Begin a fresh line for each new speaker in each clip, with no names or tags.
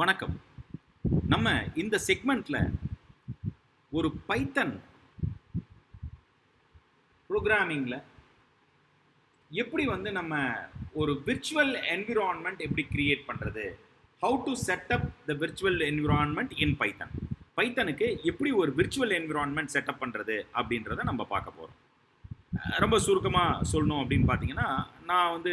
வணக்கம். நம்ம இந்த செக்மெண்ட்ல ஒரு பைத்தன் ப்ரோக்ராமிங்ல எப்படி நம்ம ஒரு விர்ச்சுவல் என்விரான்மெண்ட் எப்படி கிரியேட் பண்றது, how to set up the virtual environment in Python, பைத்தனுக்கு எப்படி ஒரு விர்ச்சுவல் என்விரான்மெண்ட் செட்டப் பண்றது அப்படின்றத நம்ம பார்க்க போறோம். ரொம்ப சுருக்கமாக சொல்லணும் அப்படின்னு பார்த்தீங்கன்னா, நான்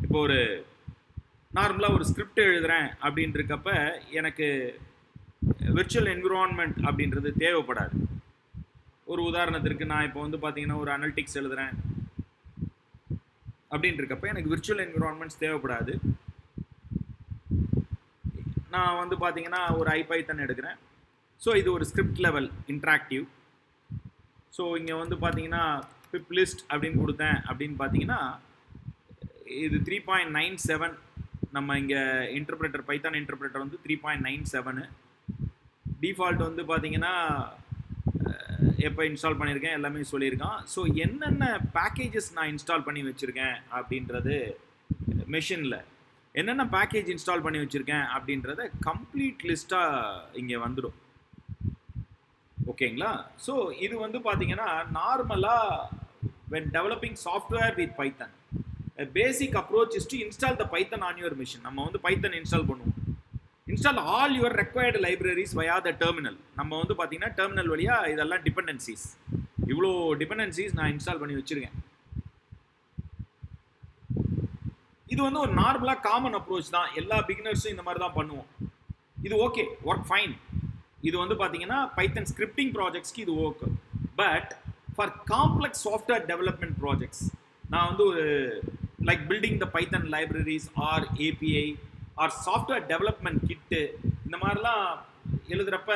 இப்போ ஒரு நார்மலாக ஒரு ஸ்கிரிப்ட் எழுதுறேன் அப்படின்றக்கப்ப எனக்கு விர்ச்சுவல் என்விரான்மெண்ட் அப்படின்றது தேவைப்படாது. ஒரு உதாரணத்திற்கு நான் இப்போ பார்த்தீங்கன்னா ஒரு அனலிட்டிக்ஸ் எழுதுறேன் அப்படின்றக்கப்ப எனக்கு விர்ச்சுவல் என்விரான்மெண்ட்ஸ் தேவைப்படாது. நான் பார்த்தீங்கன்னா ஒரு ஐபைத்தன் எடுக்கிறேன். ஸோ இது ஒரு ஸ்கிரிப்ட் லெவல் இன்ட்ராக்டிவ். ஸோ இங்கே பார்த்தீங்கன்னா பிப் லிஸ்ட் அப்படின்னு கொடுத்தேன் அப்படின்னு பார்த்தீங்கன்னா இது 3.97. நம்ம இங்கே இன்டர்பிரேட்டர் பைத்தான் இன்டர்பிரேட்டர் 3.97. டிஃபால்ட் பார்த்தீங்கன்னா எப்போ இன்ஸ்டால் பண்ணியிருக்கேன் எல்லாமே சொல்லியிருக்கான். ஸோ என்னென்ன பேக்கேஜஸ் நான் இன்ஸ்டால் பண்ணி வச்சுருக்கேன் அப்படின்றது, மெஷினில் என்னென்ன பேக்கேஜ் இன்ஸ்டால் பண்ணி வச்சுருக்கேன் அப்படின்றத கம்ப்ளீட் லிஸ்ட்டாக இங்கே வந்துடும். ஓகேங்களா? ஸோ இது பார்த்தீங்கன்னா நார்மலாக when developing software with Python, a basic approach is to install the Python on your machine. நம்ம Python install பண்ணுவோம். Install all your required libraries via the terminal. நம்ம பார்த்தீங்கன்னா டெர்மினல் வழியா இதெல்லாம் டிபெண்டன்சிஸ், இவ்வளோ டிபெண்டன்சிஸ் நான் இன்ஸ்டால் பண்ணி வச்சிருக்கேன். இது ஒரு நார்மலாக காமன் அப்ரோச் தான். எல்லா பிகினர்ஸும் இந்த மாதிரி தான் பண்ணுவோம். இது ஓகே, ஒர்க் ஃபைன். இது பார்த்தீங்கன்னா பைத்தன் ஸ்கிரிப்டிங் ப்ராஜெக்ட்ஸ்க்கு இது okay. But for complex software development projects, நான் ஒரு like building the Python libraries or API or software development kit, இந்த மாதிரிலாம் எழுதுகிறப்ப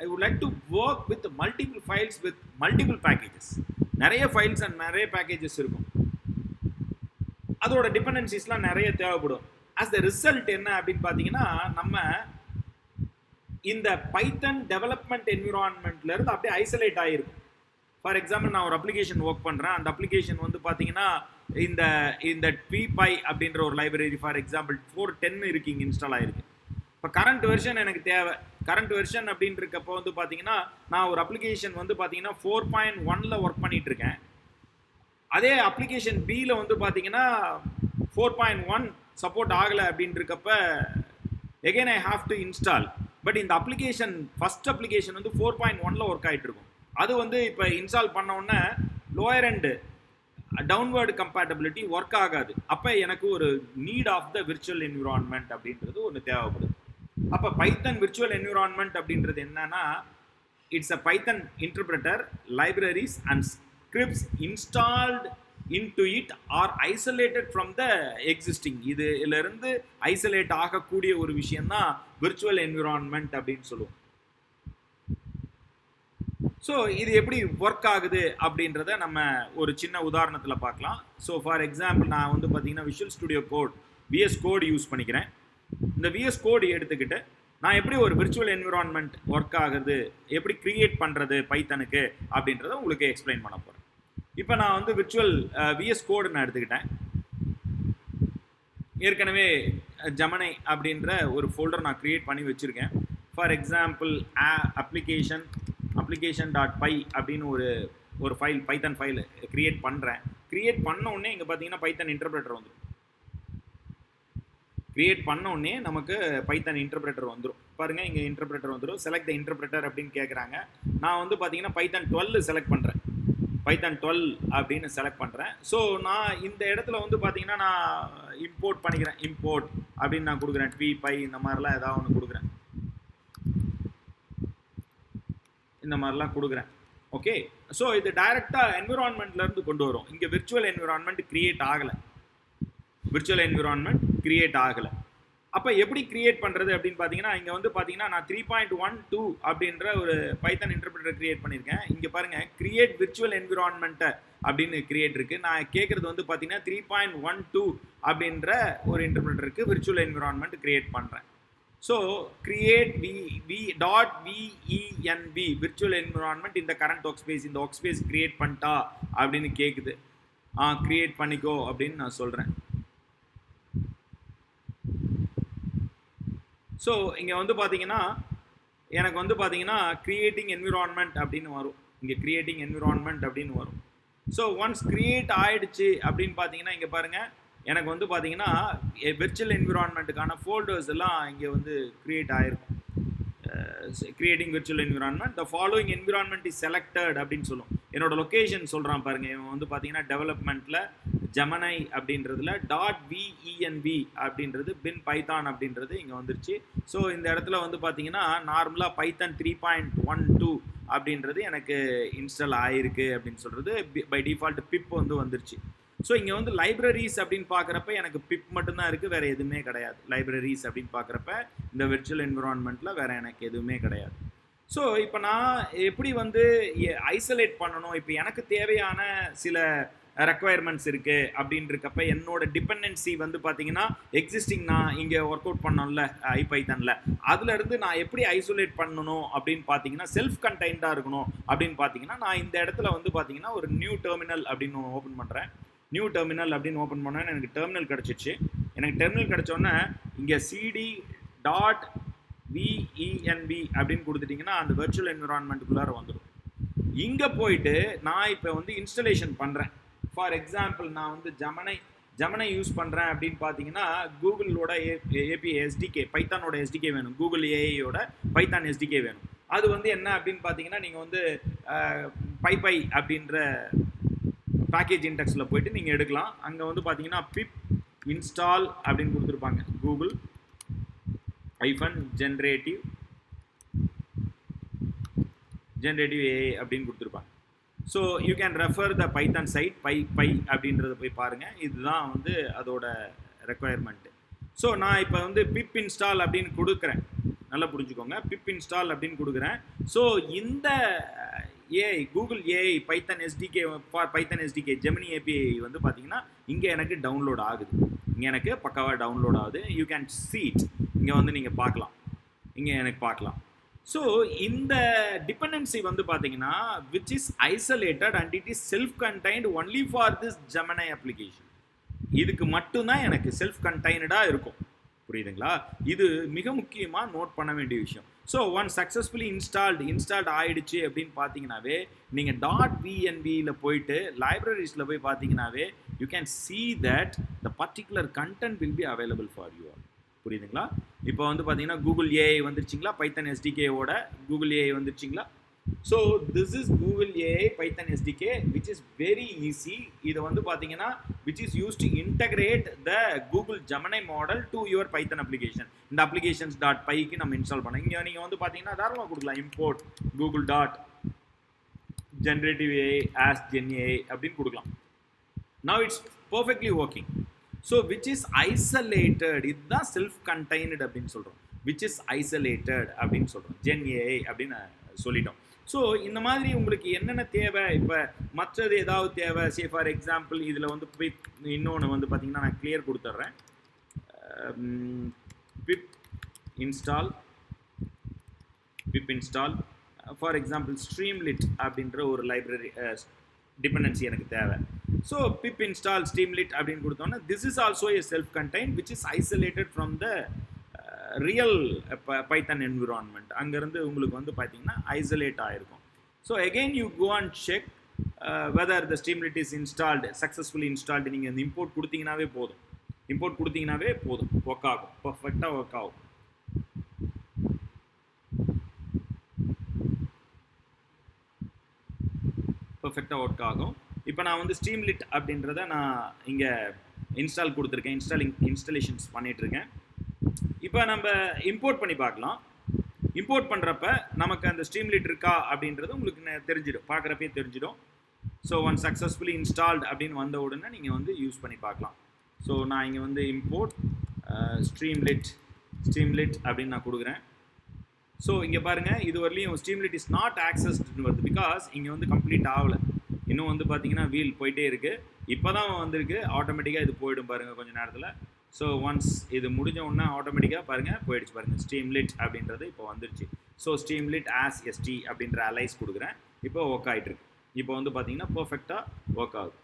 I would like to work with multiple files with multiple packages. நிறைய ஃபைல்ஸ் அண்ட் நிறைய packages இருக்கும். அதோட டிபெண்டன்சிஸ்லாம் நிறைய தேவைப்படும். ஆஸ் த ரிசல்ட் என்ன அப்படின்னு பார்த்தீங்கன்னா, நம்ம இந்த பைத்தன் டெவலப்மெண்ட் என்விரான்மெண்ட்ல இருந்து அப்படியே ஐசோலேட் ஆகிருக்கும். ஃபார் எக்ஸாம்பிள், நான் ஒரு அப்ளிகேஷன் ஒர்க் பண்ணுறேன். அந்த அப்ளிகேஷன் பார்த்தீங்கன்னா இந்த இந்த ட்வீபை அப்படின்ற ஒரு லைப்ரரி ஃபார் எக்ஸாம்பிள் 4.10 இருக்கு, இங்கே இன்ஸ்டால் ஆகிருக்கு. இப்போ கரண்ட் வெர்ஷன் எனக்கு தேவை. கரண்ட் வெர்ஷன் அப்படின்றக்கப்போ பார்த்தீங்கன்னா நான் ஒரு அப்ளிகேஷன் பார்த்தீங்கன்னா 4.1 ஒர்க் பண்ணிட்டு இருக்கேன். அதே அப்ளிகேஷன் பியில் பார்த்தீங்கன்னா 4.1 சப்போர்ட் ஆகலை அப்படின்றக்கப்ப again I have to install. But இந்த அப்ளிகேஷன் ஃபர்ஸ்ட் அப்ளிகேஷன் 4.1 ஒர்க் ஆகிட்டு இருக்கும். அது இப்போ இன்ஸ்டால் பண்ண உடனே lower and downward compatibility work ஆகாது. அப்போ எனக்கு ஒரு need of the virtual environment அப்படின்றது ஒன்று தேவைப்படுது. அப்போ பைத்தன் விர்ச்சுவல் என்விரான்மெண்ட் அப்படின்றது என்னன்னா, it's a Python interpreter, libraries and scripts installed into it are isolated from the existing. இதிலிருந்து ஐசோலேட் ஆகக்கூடிய ஒரு விஷயம் தான் விர்ச்சுவல் என்விரான்மெண்ட் அப்படின்னு சொல்லுவோம். ஸோ இது எப்படி ஒர்க் ஆகுது அப்படின்றத நம்ம ஒரு சின்ன உதாரணத்தில் பார்க்கலாம். ஸோ ஃபார் எக்ஸாம்பிள், நான் பார்த்தீங்கன்னா visual studio code, VS code use பண்ணிக்கிறேன். இந்த விஎஸ் கோட் எடுத்துக்கிட்டு நான் எப்படி ஒரு விர்ச்சுவல் என்விரான்மெண்ட் ஒர்க் ஆகுது, எப்படி கிரியேட் பண்ணுறது பைத்தனுக்கு அப்படின்றத உங்களுக்கு எக்ஸ்பிளைன் பண்ண போகிறேன். இப்போ நான் விர்ச்சுவல் விஎஸ் கோடு நான் எடுத்துக்கிட்டேன். ஏற்கனவே ஜெமினி அப்படின்ற ஒரு ஃபோல்டர் நான் க்ரியேட் பண்ணி வச்சுருக்கேன். For example application dot py அப்படின்னு ஒரு ஃபைல், பைத்தன் ஃபைல் க்ரியேட் பண்ணுறேன். க்ரியேட் பண்ண உடனே இங்கே பார்த்தீங்கன்னா பைத்தன் இன்டர்பிரேட்டர் வந்துடும். க்ரியேட் பண்ண உடனே நமக்கு பைத்தன் இன்டர்பிரேட்டர் வந்துடும். பாருங்கள், இங்கே இன்டர்பிரேட்டர் வந்துடும். செலக்ட் த இன்டர்பிரேட்டர் அப்படின்னு கேட்குறாங்க. நான் பார்த்தீங்கன்னா பைத்தன் 12 செலக்ட் பண்ணுறேன். பைத்தன் 12 அப்படின்னு செலக்ட் பண்ணுறேன். ஸோ நான் இந்த இடத்துல பார்த்தீங்கன்னா நான் இம்போர்ட் பண்ணிக்கிறேன். இம்போர்ட் அப்படின்னு நான் கொடுக்குறேன். ட்வீபை இந்த மாதிரிலாம் ஏதாவது ஒன்று கொடுக்குறேன். இந்த மாதிரிலாம் கொடுக்குறேன். ஓகே, ஸோ இது டைரெக்டாக என்விரான்மெண்ட்லேருந்து கொண்டு வரும். இங்கே விர்ச்சுவல் என்விரான்மெண்ட் கிரியேட் ஆகலை. அப்போ எப்படி கிரியேட் பண்ணுறது அப்படின்னு பார்த்தீங்கன்னா, இங்கே பார்த்தீங்கன்னா நான் 3.12 அப்படின்ற ஒரு பைத்தன் இன்டர்பிரேட்டர் கிரியேட் பண்ணியிருக்கேன். இங்கே பாருங்கள், கிரியேட் விர்ச்சுவல் என்விரான்மெண்ட்டை அப்படின்னு கிரியேட் இருக்குது. நான் கேட்குறது பார்த்தீங்கன்னா 3.12 அப்படின்ற ஒரு இன்டர்பிரேட்டருக்கு விர்ச்சுவல் என்விரான்மெண்ட் கிரியேட் பண்ணுறேன். So create venv virtual environment இந்த கரண்ட் ஒர்க் ஸ்பேஸ், இந்த ஒர்க் ஸ்பேஸ் கிரியேட் பண்ணிட்டா அப்படின்னு கேட்குது. கிரியேட் பண்ணிக்கோ அப்படின்னு நான் சொல்கிறேன். ஸோ இங்கே வந்து பார்த்தீங்கன்னா எனக்கு வந்து பார்த்தீங்கன்னா கிரியேட்டிங் என்விரான்மெண்ட் அப்படின்னு வரும். இங்கே கிரியேட்டிங் என்விரான்மெண்ட் அப்படின்னு வரும். ஸோ ஒன்ஸ் கிரியேட் ஆயிடுச்சு அப்படின்னு பார்த்தீங்கன்னா இங்கே பாருங்கள் எனக்கு வந்து பார்த்தீங்கன்னா விர்ச்சுவல் என்விரான்மெண்ட்டுக்கான ஃபோல்டர்ஸ் எல்லாம் இங்கே வந்து கிரியேட் ஆகிருக்கும். Creating virtual environment the following environment is selected அப்படின்னு சொல்லும். என்னோட லொக்கேஷன் சொல்கிறான் பாருங்க. இவன் வந்து பார்த்தீங்கன்னா டெவலப்மெண்ட்டில் ஜெமினி அப்படின்றதுல .venv அப்படின்றது பின் பைத்தான் அப்படின்றது இங்கே வந்துருச்சு. ஸோ இந்த இடத்துல வந்து பார்த்தீங்கன்னா நார்மலாக பைத்தான் 3.12 அப்படின்றது எனக்கு இன்ஸ்டால் ஆகிருக்கு அப்படின்னு சொல்கிறது. பை டிஃபால்ட் பிப் வந்து வந்துருச்சு. ஸோ இங்கே வந்து லைப்ரரிஸ் அப்படின்னு பார்க்குறப்ப எனக்கு பிப் மட்டும்தான் இருக்குது, வேறு எதுவுமே கிடையாது. லைப்ரரிஸ் அப்படின்னு பார்க்குறப்ப இந்த விர்ச்சுவல் என்விரான்மெண்ட்டில் வேறு எனக்கு எதுவுமே கிடையாது. ஸோ இப்போ நான் எப்படி வந்து ஐசோலேட் பண்ணணும், இப்போ எனக்கு தேவையான சில ரெக்குவயர்மெண்ட்ஸ் இருக்குது அப்படின்றக்கப்ப என்னோட டிபெண்டன்சி வந்து பார்த்தீங்கன்னா எக்ஸிஸ்டிங் நான் இங்கே ஒர்க் அவுட் பண்ணோம்ல ஐபைத்தனில், அதுலேருந்து நான் எப்படி ஐசோலேட் பண்ணணும் அப்படின்னு பார்த்தீங்கன்னா செல்ஃப் கண்டெய்ன்டாக இருக்கணும் அப்படின்னு பார்த்தீங்கன்னா நான் இந்த இடத்துல வந்து பார்த்தீங்கன்னா ஒரு நியூ டெர்மினல் அப்படின்னு ஓப்பன் பண்ணுறேன். நியூ டெர்மினல் அப்படின்னு ஓப்பன் பண்ணோன்னே எனக்கு டெர்மினல் கிடச்சிச்சு. எனக்கு டெர்மினல் கிடச்சோன்னே இங்கே cd.venv அப்படின்னு கொடுத்துட்டிங்கன்னா அந்த விர்ச்சுவல் என்விரான்மெண்ட்டுக்குள்ளார வந்துடும். இங்கே போயிட்டு நான் இப்போ வந்து இன்ஸ்டலேஷன் பண்ணுறேன். ஃபார் எக்ஸாம்பிள் நான் வந்து ஜெமினி யூஸ் பண்ணுறேன் அப்படின்னு பார்த்தீங்கன்னா கூகுளோட ஏபிஐ எஸ்டிகே பைத்தானோட எஸ்டிகே வேணும், கூகுள் ஏஐயோட பைத்தான் எஸ்டிகே வேணும். அது வந்து என்ன அப்படின்னு பார்த்தீங்கன்னா நீங்கள் வந்து பை அப்படின்ற பேக்கேஜ் இண்டெக்ஸில் போயிட்டு நீங்கள் எடுக்கலாம். அங்கே வந்து பார்த்தீங்கன்னா பிப் இன்ஸ்டால் அப்படின்னு கொடுத்துருப்பாங்க, கூகுள் -generative ஏஐ அப்படின்னு கொடுத்துருப்பாங்க. So you can refer the Python site PyPI அப்படின்றத போய் பாருங்கள். இதுதான் வந்து அதோட ரெக்குவயர்மெண்ட்டு. ஸோ நான் இப்போ வந்து பிப் இன்ஸ்டால் அப்படின்னு கொடுக்குறேன், நல்லா புரிஞ்சுக்கோங்க. பிப் இன்ஸ்டால் அப்படின்னு கொடுக்குறேன். ஸோ இந்த AI Google AI Python SDK for Python SDK Gemini API வந்து பார்த்தீங்கன்னா இங்கே எனக்கு டவுன்லோட் ஆகுது. இங்கே எனக்கு பக்காவாக டவுன்லோட் ஆகுது. You can see it. இங்கே வந்து நீங்கள் பார்க்கலாம், இங்கே எனக்கு பார்க்கலாம். ஸோ இந்த டிபெண்டன்சி வந்து பார்த்தீங்கன்னா which is isolated and it is self கண்டைன்டு only for this Gemini application. இதுக்கு மட்டும்தான் எனக்கு செல்ஃப் கண்டைனடாக இருக்கும். புரியுதுங்களா? இது மிக முக்கியமாக நோட் பண்ண வேண்டிய விஷயம். ஸோ ஒன் சக்ஸஸ்ஃபுல்லி இன்ஸ்டால்ட் ஆகிடுச்சு அப்படின்னு பார்த்தீங்கன்னாவே நீங்கள் .venvல போயிட்டு லைப்ரரிஸில் போய் பார்த்தீங்கன்னாவே you can see that the particular content will be available for you all. புரியுதுங்களா? இப்போ வந்து பார்த்தீங்கன்னா கூகுள் ஏஐ வந்துருச்சிங்களா, பைத்தான் எஸ்டிகேவோட கூகுள் ஏஐ வந்துருச்சிங்களா. So this is Google AI Python SDK which is very easy. இதை வந்து பார்த்தீங்கன்னா which is use to integrate the Google Gemini model to your Python application. இந்த applications.pyக்கு நம்ம இன்ஸ்டால் பண்ணோம். இங்கே நீங்கள் வந்து பார்த்தீங்கன்னா தாராளமாக கொடுக்கலாம் import google.generative AI as GenAI அப்படின்னு கொடுக்கலாம். Now it's perfectly working. So which is isolated, இதுதான் செல்ஃப் கண்டைன்டு அப்படின்னு சொல்கிறோம். விச் இஸ் ஐசோலேட்டட் அப்படின்னு சொல்கிறோம், GenAI அப்படின்னு சொல்லிட்டோம். ஸோ இந்த மாதிரி உங்களுக்கு என்னென்ன தேவை, இப்போ மற்றது ஏதாவது தேவை, சே ஃபார் எக்ஸாம்பிள் இதில் வந்து பிப் இன்னொன்று வந்து பார்த்தீங்கன்னா நான் கிளியர் கொடுத்துட்றேன். பிப் இன்ஸ்டால் ஃபார் எக்ஸாம்பிள் ஸ்ட்ரீம்லிட் அப்படின்ற ஒரு லைப்ரரி டிபெண்டன்சி எனக்கு தேவை. ஸோ பிப் இன்ஸ்டால் ஸ்ட்ரீம்லிட் அப்படின்னு கொடுத்தோன்னா this is also a self contain which is isolated from the real Python environment. அங்கேருந்து உங்களுக்கு வந்து பார்த்தீங்கன்னா ஐசோலேட் ஆகிருக்கும். So again you go and check whether the Streamlit is installed, successfully installed. நீங்கள் இந்த import கொடுத்தீங்கன்னாவே போதும், ஒர்க் ஆகும், பர்ஃபெக்டாக ஒர்க் ஆகும். இப்போ நான் வந்து ஸ்ட்ரீம்லிட் அப்படின்றத நான் இங்கே இன்ஸ்டால் கொடுத்துருக்கேன், இன்ஸ்டாலேஷன்ஸ் பண்ணிகிட்ருக்கேன். இப்போ நம்ம இம்போர்ட் பண்ணி பார்க்கலாம். இம்போர்ட் பண்ணுறப்ப நமக்கு அந்த ஸ்ட்ரீம்லிட் இருக்கா அப்படின்றது உங்களுக்கு பார்க்குறப்பே தெரிஞ்சிடும். ஸோ ஒன் சக்ஸஸ்ஃபுல்லி இன்ஸ்டால்டு அப்படின்னு வந்த உடனே நீங்கள் வந்து யூஸ் பண்ணி பார்க்கலாம். ஸோ நான் இங்கே வந்து இம்போர்ட் ஸ்ட்ரீம்லிட் அப்படின்னு நான் கொடுக்குறேன். ஸோ இங்கே பாருங்கள், இது வரலையும் ஸ்ட்ரீம்லிட் இஸ் நாட் ஆக்சஸ்டுன்னு வருது, பிகாஸ் இங்கே வந்து கம்ப்ளீட் ஆகலை. இன்னும் வந்து பார்த்தீங்கன்னா வீல் போயிட்டே இருக்குது. இப்போ தான் வந்திருக்கு, ஆட்டோமேட்டிக்காக இது போயிடும் பாருங்கள் கொஞ்சம் நேரத்தில். ஸோ ஒன்ஸ் இது முடிஞ்ச உடனே ஆட்டோமேட்டிக்காக பாருங்கள் போயிடுச்சு பாருங்கள், ஸ்ட்ரீம்லிட் அப்படின்றது இப்போ வந்துருச்சு. ஸோ ஸ்ட்ரீம்லிட் ஆஸ் எஸ்டி அப்படின்ற அலைஸ் கொடுக்குறேன். இப்போ ஒர்க் ஆகிட்டுருக்கு. இப்போ வந்து பார்த்தீங்கன்னா பர்ஃபெக்டாக ஒர்க் ஆகுது.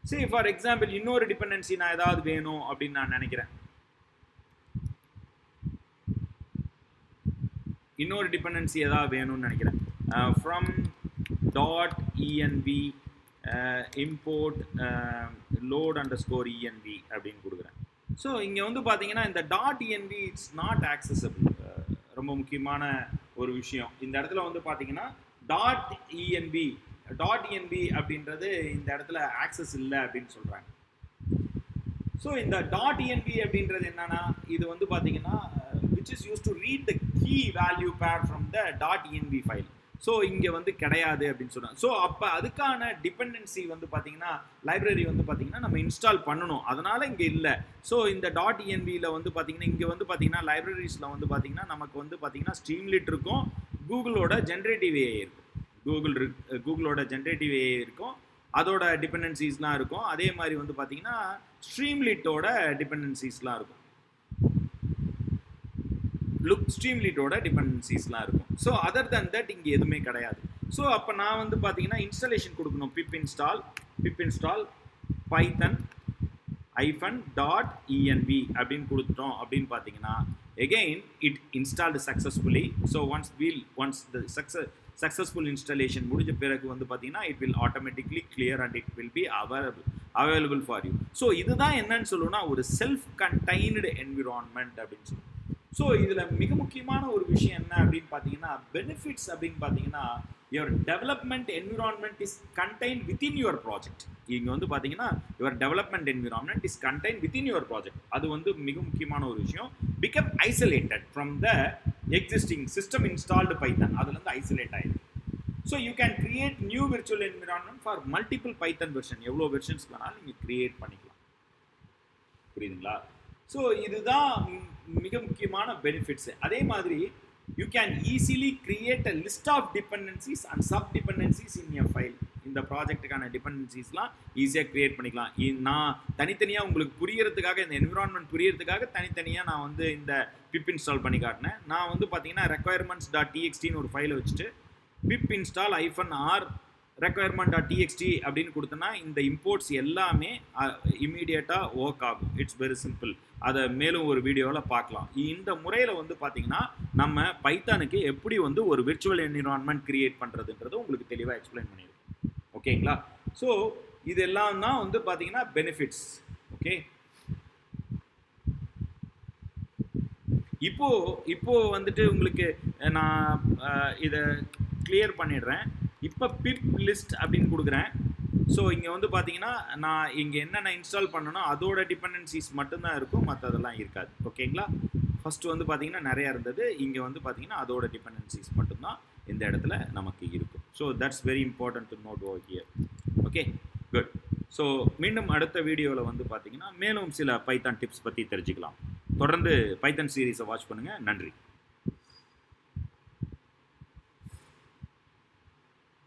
சரி, ஃபார் எக்ஸாம்பிள் இன்னொரு டிபெண்டன்சி நான் ஏதாவது வேணும் அப்படின்னு நான் நினைக்கிறேன். இன்னொரு டிபெண்டன்சி ஏதாவது வேணும்னு நினைக்கிறேன். From dot ENV import load underscore ENV அப்படின்னு கொடுக்குறேன். ஸோ இங்கே வந்து பார்த்தீங்கன்னா இந்த dot ENV it's not accessible. ரொம்ப முக்கியமான ஒரு விஷயம் இந்த இடத்துல வந்து பார்த்தீங்கன்னா டாட் இஎன்பி அப்படின்றது இந்த இடத்துல ஆக்சஸ் இல்லை அப்படின்னு சொல்கிறாங்க. ஸோ இந்த டாட் இஎன்பி அப்படின்றது என்னன்னா, இது வந்து பார்த்தீங்கன்னா which is use to read the key value pair from the dot ENV file. So இங்கே வந்து கிடையாது அப்படின்னு சொல்கிறாங்க. ஸோ அப்போ அதுக்கான டிபெண்டன்சி வந்து பார்த்தீங்கன்னா லைப்ரரி வந்து பார்த்தீங்கன்னா நம்ம இன்ஸ்டால் பண்ணணும், அதனால் இங்கே இல்லை. ஸோ இந்த டாட் இஎன்வியில் வந்து பார்த்தீங்கன்னா இங்கே வந்து பார்த்தீங்கன்னா லைப்ரரிஸில் வந்து பார்த்தீங்கன்னா நமக்கு வந்து பார்த்தீங்கன்னா ஸ்ட்ரீம்லிட் இருக்கும், கூகுளோட ஜென்ரேட்டிவ் ஏஐ இருக்கும், கூகுளோட ஜென்ரேட்டிவ் ஏஐ இருக்கும், அதோட டிபெண்டன்சிஸ்லாம் இருக்கும். அதே மாதிரி வந்து பார்த்தீங்கன்னா ஸ்ட்ரீம்லிட்டோட டிபெண்டன்சிஸ்லாம் இருக்கும், ஸ்ட்ரீம்லிட்டோட டிபெண்டன்சிஸ்லாம் இருக்கும். ஸோ அதர் தன் தட் இங்கே எதுவுமே கிடையாது. ஸோ அப்போ நான் வந்து பார்த்தீங்கன்னா இன்ஸ்டாலேஷன் கொடுக்கணும், பிப் இன்ஸ்டால் பைத்தன் -.env அப்படின்னு கொடுத்துட்டோம் அப்படின்னு பார்த்தீங்கன்னா again it installed successfully. So once the successful installation முடிஞ்ச பிறகு வந்து பார்த்தீங்கன்னா it will automatically clear and it will be available for you. So இதுதான் என்னன்னு சொல்லுவோம்னா ஒரு செல்ஃப் கண்டெய்ன்டு என்விரான்மெண்ட் அப்படின்னு சொல்லுவோம். ஸோ இதில் மிக முக்கியமான ஒரு விஷயம் என்ன அப்படின்னு பார்த்தீங்கன்னா பெனிஃபிட்ஸ் அப்படின்னு பார்த்தீங்கன்னா your development environment is contained within your project. இங்கே வந்து பார்த்தீங்கன்னா your development environment is contained within your project. அது வந்து மிக முக்கியமான ஒரு விஷயம். become isolated from the existing system installed Python. அதுலேருந்து ஐசோலேட் ஆகிடும். So you can create new virtual environment for multiple Python version. எவ்வளோ வெர்ஷன்ஸ் வேணாலும் நீங்கள் கிரியேட் பண்ணிக்கலாம். புரியுதுங்களா? ஸோ இதுதான் மிக முக்கியமான பெனிஃபிட்ஸ். அதே மாதிரி you can easily create a list of dependencies and sub dependencies in your file. இந்த ப்ராஜெக்ட்டுக்கான டிபெண்டன்சிஸ்லாம் ஈஸியாக கிரியேட் பண்ணிக்கலாம். நான் தனித்தனியாக உங்களுக்கு புரியறதுக்காக, இந்த என்விரான்மெண்ட் புரியறதுக்காக தனித்தனியாக நான் வந்து இந்த பிப் இன்ஸ்டால் பண்ணி காட்டினேன். நான் வந்து பார்த்தீங்கன்னா requirements.txt ஒரு ஃபைலை வச்சுட்டு பிப் இன்ஸ்டால் -r requirement.txt அப்படின்னு கொடுத்தோன்னா இந்த இம்போர்ட்ஸ் எல்லாமே இமீடியட்டாக ஒர்க் ஆகும். It's very simple. அதை மேலும் ஒரு வீடியோவில் பார்க்கலாம். இந்த முறையில் வந்து பார்த்தீங்கன்னா நம்ம பைத்தானுக்கு எப்படி வந்து ஒரு விர்ச்சுவல் என்விரான்மெண்ட் கிரியேட் பண்ணுறதுன்றது உங்களுக்கு தெளிவாக எக்ஸ்பிளைன் பண்ணியிருக்கோம். ஓகேங்களா? ஸோ இதெல்லாம் தான் வந்து பார்த்தீங்கன்னா பெனிஃபிட்ஸ். ஓகே, இப்போ வந்துட்டு உங்களுக்கு நான் இதை கிளியர் பண்ணிடுறேன். இப்போ பிப் லிஸ்ட் அப்படின்னு கொடுக்குறேன். ஸோ இங்கே வந்து பார்த்தீங்கன்னா நான் இங்கே என்னென்ன இன்ஸ்டால் பண்ணணும் அதோட டிபெண்டன்சிஸ் மட்டும்தான் இருக்கும், மற்றதெல்லாம் இருக்காது. ஓகேங்களா? ஃபஸ்ட்டு வந்து பார்த்தீங்கன்னா நிறையா இருந்தது, இங்கே வந்து பார்த்தீங்கன்னா அதோட டிபெண்டன்சிஸ் மட்டும்தான் இந்த இடத்துல நமக்கு இருக்கும். So that's very important to note over here. Okay, good. So மீண்டும் அடுத்த வீடியோவில் வந்து பார்த்தீங்கன்னா மேலும் சில பைத்தான் டிப்ஸ் பற்றி தெரிஞ்சுக்கலாம். தொடர்ந்து பைத்தான் சீரீஸை வாட்ச் பண்ணுங்கள். நன்றி.